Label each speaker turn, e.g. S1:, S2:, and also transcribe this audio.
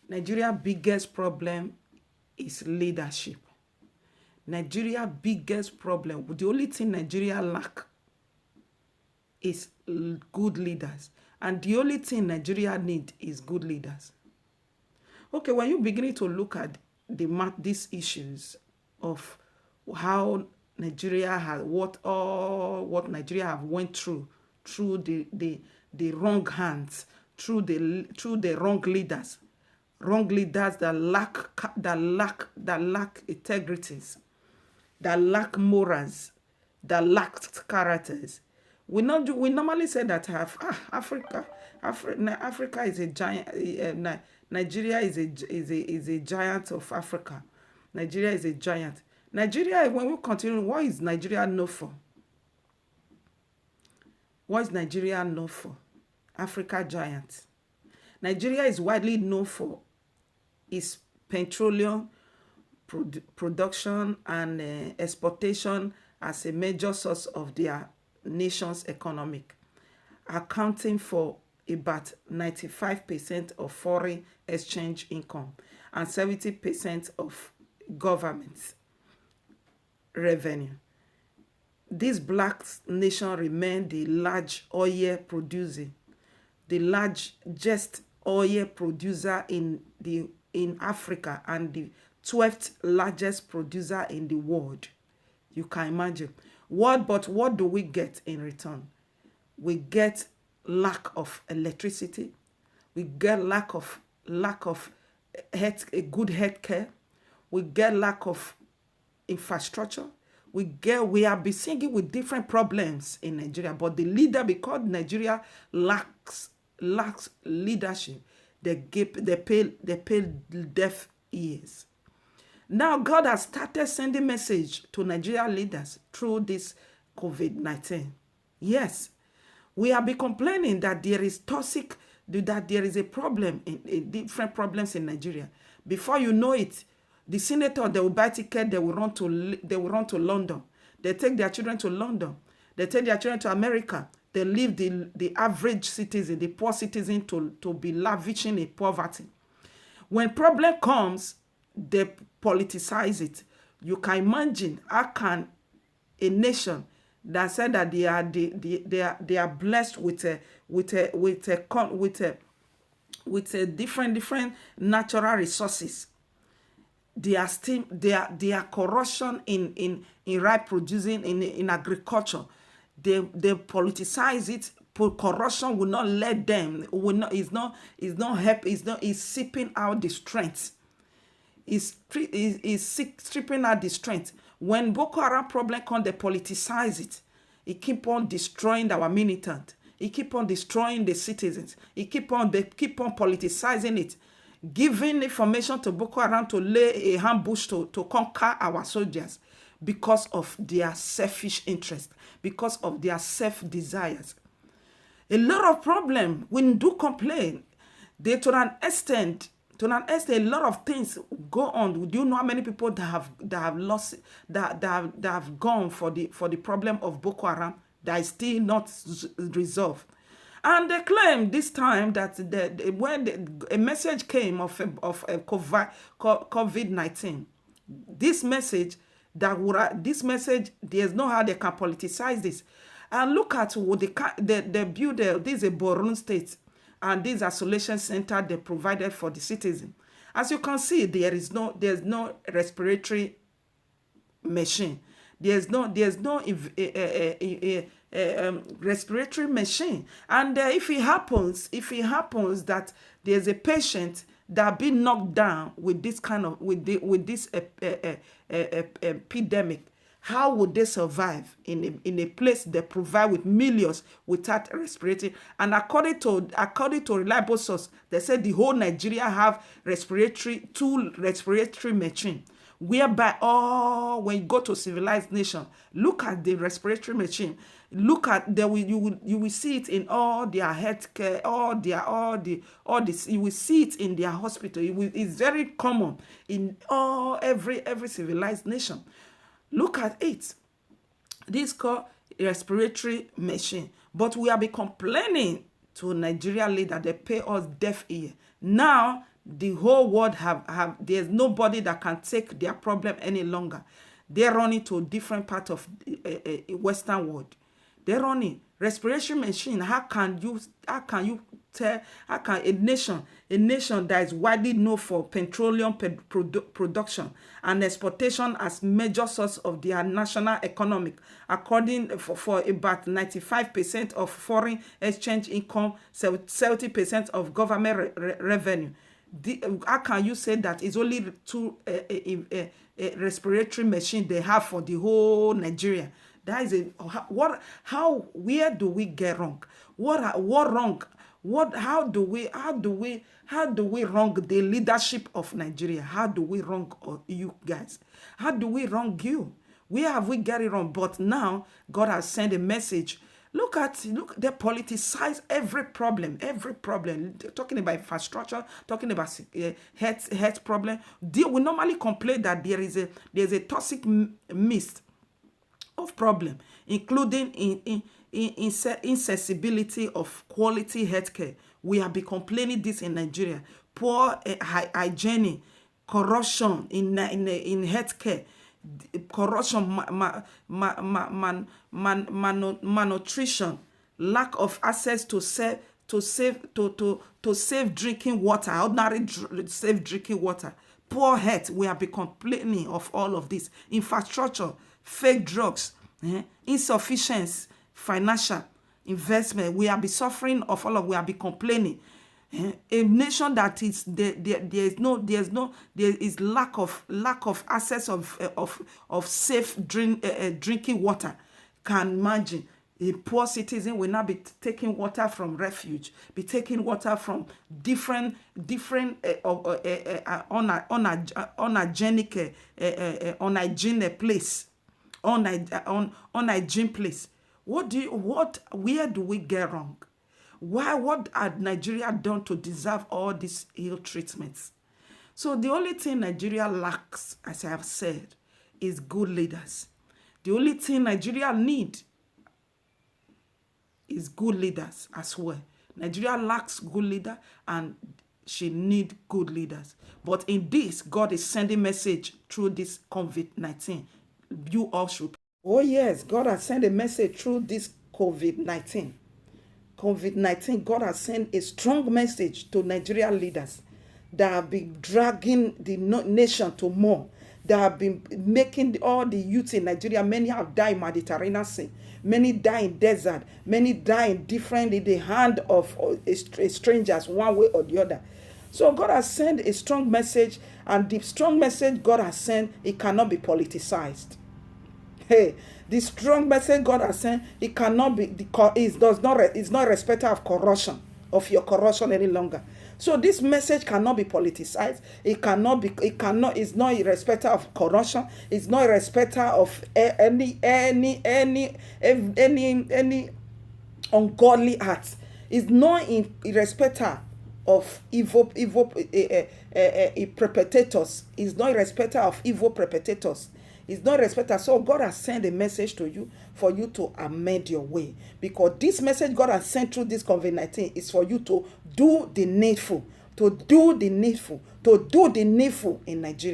S1: Nigeria's biggest problem is leadership. Nigeria's biggest problem, the only thing Nigeria lack is good leaders. And the only thing Nigeria need is good leaders. Okay, when you're beginning to look at these issues of how Nigeria has what Nigeria have went through the wrong hands, through the wrong leaders that lack integrities, that lack morals, that lack characters. We normally say that Africa is a giant. Nigeria is a giant of Africa. Nigeria is a giant. Nigeria, when we continue, what is Nigeria known for? What is Nigeria known for? Africa giant. Nigeria is widely known for its petroleum production and exportation as a major source of their nation's economic, accounting for about 95% of foreign exchange income and 70% of government revenue. This black nation remained the largest oil producer in Africa and the 12th largest producer in the world. You can imagine. But what do we get in return? We get lack of electricity. We get lack of a good health care. We get lack of infrastructure. We have been singing with different problems in Nigeria, but the leader, because Nigeria lacks leadership, they pay deaf ears. Now God has started sending message to Nigerian leaders through this COVID-19. Yes, we have been complaining that there is a problem in different problems in Nigeria. Before you know it, the senator, they will buy ticket, they will run to London. They take their children to London. They take their children to America. They leave the average citizen, the poor citizen, to be lavishing in poverty. When problem comes, they politicize it. You can imagine how can a nation that said that they are blessed with different natural resources. They are corruption in rice producing, in agriculture. They politicize it. Corruption will not let them. Is not help. Is sipping out the strength. Is stripping out the strength. When Boko Haram problem comes, they politicize it. It keep on destroying our militant. It keep on destroying the citizens. They keep on politicizing it, giving information to Boko Haram to lay a ambush to conquer our soldiers because of their selfish interest, because of their self-desires. A lot of problem, we do complain. To an extent, a lot of things go on. Do you know how many people that have gone for the problem of Boko Haram that is still not resolved? And they claim this time that when a message came of COVID-19, this message, there's no how they can politicize this. And look at what they build. This is a Borno state, and this isolation center they provided for the citizen. As you can see, there's no respiratory machine. There's no respiratory machine. And if it happens that there's a patient that been knocked down with this epidemic, how would they survive in a place they provide with millions without respirating? And according to reliable source, they said the whole Nigeria have two respiratory machine, whereby when you go to civilized nation, look at the respiratory machine. Look at you will see it in all their healthcare, you will see it in their hospital. It's very common in every civilized nation. Look at it. This is called respiratory machine. But we have been complaining to Nigeria leader, they pay us deaf ear. Now The whole world there's nobody that can take their problem any longer. They're running to a different part of Western world. They're running respiration machine. How can you tell, how can a nation that is widely known for petroleum production and exportation as major source of their national economic, according for about 95% of foreign exchange income, 70% of government revenue. How can you say that it's only two respiratory machine they have for the whole Nigeria? That is where do we get wrong? What wrong? How do we wrong the leadership of Nigeria? How do we wrong you guys? How do we wrong you? Where have we get it wrong? But now God has sent a message. Look, they politicize every problem. They're talking about infrastructure, talking about health problem. We normally complain that there's a toxic mist of problem, including inaccessibility of quality healthcare. We have been complaining this in Nigeria. Poor hygiene, corruption in healthcare, corruption, malnutrition, lack of access to safe drinking water, ordinary safe drinking water, poor health. We have been complaining of all of this. Infrastructure, fake drugs, insufficient financial investment. We have been suffering of all of. We have been complaining. A nation that is there is lack of access of safe drinking water. Can imagine a poor citizen will not be taking water from refuge, be taking water from different unhygienic place, unhygiene place. Where do we get wrong? What had Nigeria done to deserve all these ill treatments? So the only thing Nigeria lacks, as I have said, is good leaders. The only thing Nigeria need is good leaders as well. Nigeria lacks good leader, and she need good leaders. But in this, God is sending message through this COVID-19. You all should. Oh yes, God has sent a message through this COVID-19. COVID-19, God has sent a strong message to Nigerian leaders that have been dragging the nation to more, that have been making all the youth in Nigeria. Many have died in Mediterranean Sea, many die in desert, many die in the hand of strangers, one way or the other. So God has sent a strong message, and the strong message God has sent, it cannot be politicized. Hey, the strong message God has sent, it cannot be, it's not a respecter of corruption, of your corruption any longer. So this message cannot be politicized. It's not a respecter of corruption. It's not a respecter of any ungodly acts. It's not a respecter of evil perpetrators. It's not a respecter of evil perpetrators. It's not respected. So God has sent a message to you for you to amend your way. Because this message God has sent through this COVID-19 is for you to do the needful. To do the needful in Nigeria.